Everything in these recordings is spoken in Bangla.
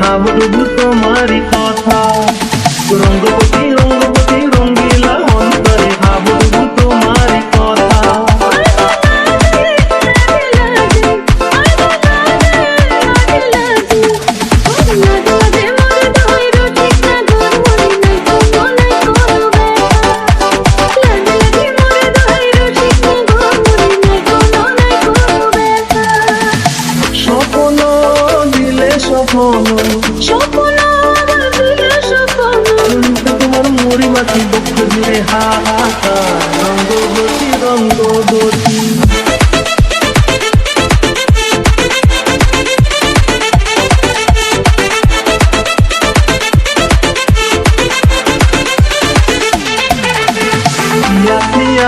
ভাববো তোমারই কথা। রঙ্গবতী রঙ্গবতী রঙ্গিলা অন্তরে ভাববো তোমারই কথা। তোমার মরি মাটি দুঃখ জুড়ে হাহাকার। রঙ্গবতী রঙ্গবতী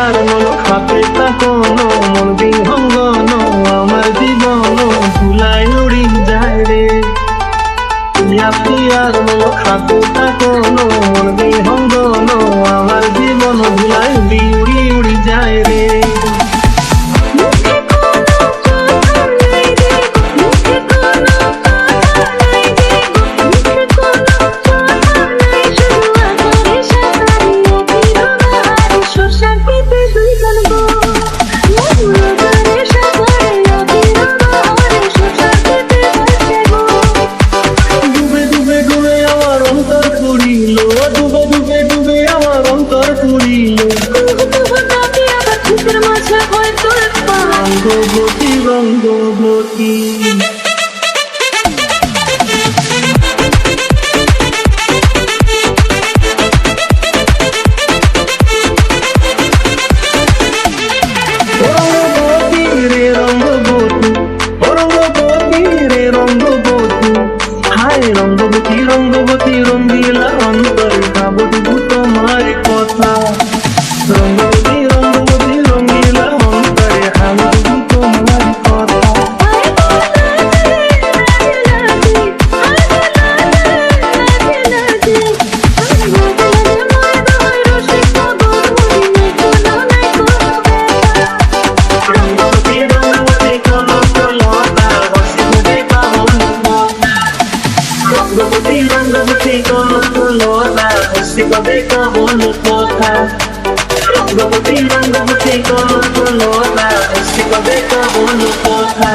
আর মন খাপে তাকনো মন বিহঙ্গন আমার জীবন ভুলাই উড়ি যায় রে। আর মন খাপে তাকনো মন বিহঙ্গন আমার জীবন ভুলাই উড়ি উড়ি যায় রে। রঙ্গবতী রঙ্গবতী রে রঙ্গবতী রঙ্গবতী রে রঙ্গবতী হায় রঙ্গবতী রঙ্গবতী রঙ্গিলা অন্তরে ভাববো তোমার কথা। রঙ্গবতী রঙ্গবতী রঙ্গিলা অন্তরে ভাববো তোমার কথা। রঙ্গবতী রঙ্গবতী কলতা হসি কবে কবল কথা। রঙ্গবতী রঙ্গবতী কলতা হসি কবে কবল কথা।